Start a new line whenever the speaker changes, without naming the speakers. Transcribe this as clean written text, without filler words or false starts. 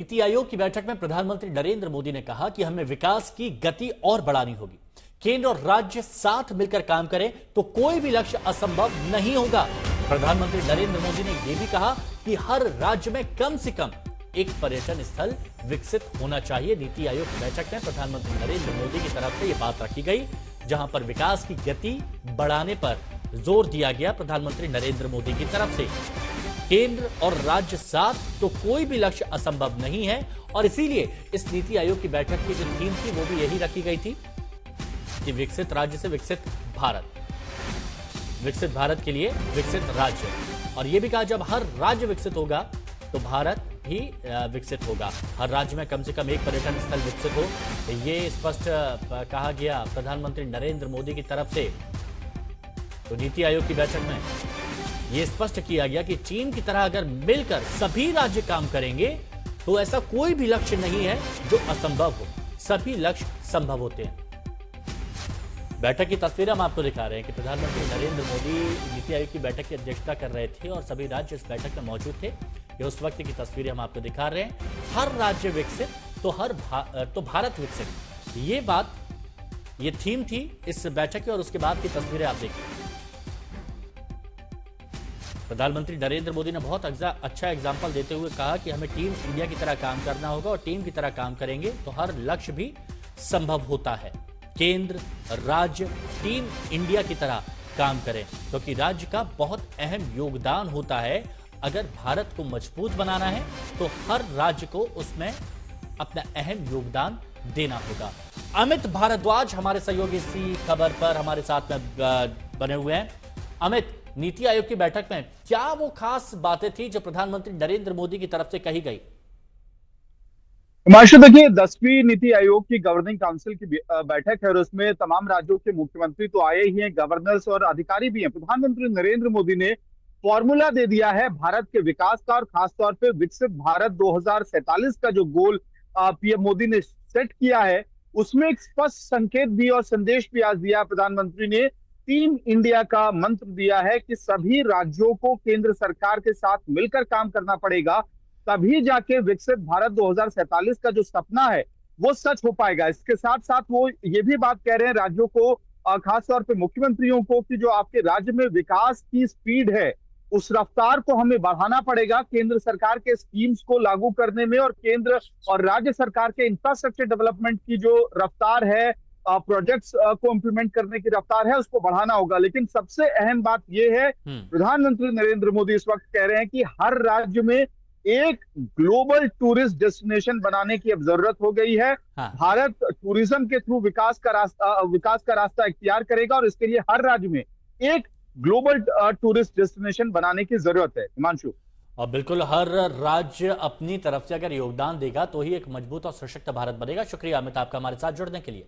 नीति आयोग की बैठक में प्रधानमंत्री नरेंद्र मोदी ने कहा कि हमें विकास की गति और बढ़ानी होगी। केंद्र और राज्य साथ मिलकर काम करें तो कोई भी लक्ष्य असंभव नहीं होगा। प्रधानमंत्री नरेंद्र मोदी ने यह भी कहा कि हर राज्य में कम से कम एक पर्यटन स्थल विकसित होना चाहिए। नीति आयोग की बैठक में प्रधानमंत्री नरेंद्र मोदी की तरफ से यह बात रखी गई, जहां पर विकास की गति बढ़ाने पर जोर दिया गया। प्रधानमंत्री नरेंद्र मोदी की तरफ से केंद्र और राज्य साथ तो कोई भी लक्ष्य असंभव नहीं है, और इसीलिए इस नीति आयोग की बैठक की जो थीम थी वो भी यही रखी गई थी कि विकसित राज्य से विकसित भारत, विकसित भारत के लिए विकसित राज्य। और यह भी कहा जब हर राज्य विकसित होगा तो भारत भी विकसित होगा। हर राज्य में कम से कम एक पर्यटन स्थल विकसित हो, तो ये स्पष्ट कहा गया प्रधानमंत्री नरेंद्र मोदी की तरफ से। तो नीति आयोग की बैठक में यह स्पष्ट किया गया कि चीन की तरह अगर मिलकर सभी राज्य काम करेंगे तो ऐसा कोई भी लक्ष्य नहीं है जो असंभव हो, सभी लक्ष्य संभव होते हैं। बैठक की तस्वीरें हम आपको दिखा रहे हैं कि प्रधानमंत्री नरेंद्र मोदी नीति आयोग की बैठक की अध्यक्षता कर रहे थे और सभी राज्य इस बैठक में मौजूद थे। ये उस वक्त की तस्वीरें हम आपको दिखा रहे हैं। हर राज्य विकसित तो भारत विकसित, ये बात, ये थीम थी इस बैठक की। और उसके बाद की तस्वीरें आप देखिए। प्रधानमंत्री नरेंद्र मोदी ने बहुत अच्छा एग्जाम्पल देते हुए कहा कि हमें टीम इंडिया की तरह काम करना होगा, और टीम की तरह काम करेंगे तो हर लक्ष्य भी संभव होता है। केंद्र, राज्य, टीम इंडिया की तरह काम करें, क्योंकि राज्य का बहुत अहम योगदान होता है। अगर भारत को मजबूत बनाना है तो हर राज्य को उसमें अपना अहम योगदान देना होगा। अमित भारद्वाज हमारे सहयोगी इसी खबर पर हमारे साथ में बने हुए हैं। अमित, नीति आयोग की बैठक में क्या वो खास बातें थी जो प्रधानमंत्री नरेंद्र मोदी की तरफ से कही गई?
हिमांशु, देखिए 10वीं नीति आयोग की गवर्निंग काउंसिल की बैठक है और उसमें तमाम राज्यों के मुख्यमंत्री तो आए ही हैं, गवर्नर्स और अधिकारी भी हैं। प्रधानमंत्री नरेंद्र मोदी ने फॉर्मूला दे दिया है भारत के विकास का, और खासतौर पे विकसित भारत 2047 का जो गोल पीएम मोदी ने सेट किया है, उसमें एक स्पष्ट संकेत भी और संदेश भी आज दिया। प्रधानमंत्री ने टीम इंडिया का मंत्र दिया है कि सभी राज्यों को केंद्र सरकार के साथ मिलकर काम करना पड़ेगा, तभी जाके विकसित भारत 2047 का जो सपना है वो सच हो पाएगा। इसके साथ साथ वो ये भी बात कह रहे हैं राज्यों को, खासतौर पे मुख्यमंत्रियों को, कि जो आपके राज्य में विकास की स्पीड है उस रफ्तार को हमें बढ़ाना पड़ेगा। केंद्र सरकार के स्कीम्स को लागू करने में और केंद्र और राज्य सरकार के इंफ्रास्ट्रक्चर डेवलपमेंट की जो रफ्तार है, प्रोजेक्ट्स को इंप्लीमेंट करने की रफ्तार है, उसको बढ़ाना होगा। लेकिन सबसे अहम बात यह है, प्रधानमंत्री नरेंद्र मोदी इस वक्त कह रहे हैं कि हर राज्य में एक ग्लोबल टूरिस्ट डेस्टिनेशन बनाने की अब जरूरत हो गई है।
हाँ।
भारत टूरिज्म के थ्रू विकास का रास्ता इख्तियार करेगा, और इसके लिए हर राज्य में एक ग्लोबल टूरिस्ट डेस्टिनेशन बनाने की जरूरत है। हिमांशु,
और बिल्कुल हर राज्य अपनी तरफ से अगर योगदान देगा तो ही एक मजबूत और सशक्त भारत बनेगा। शुक्रिया अमित आपका हमारे साथ जुड़ने के लिए।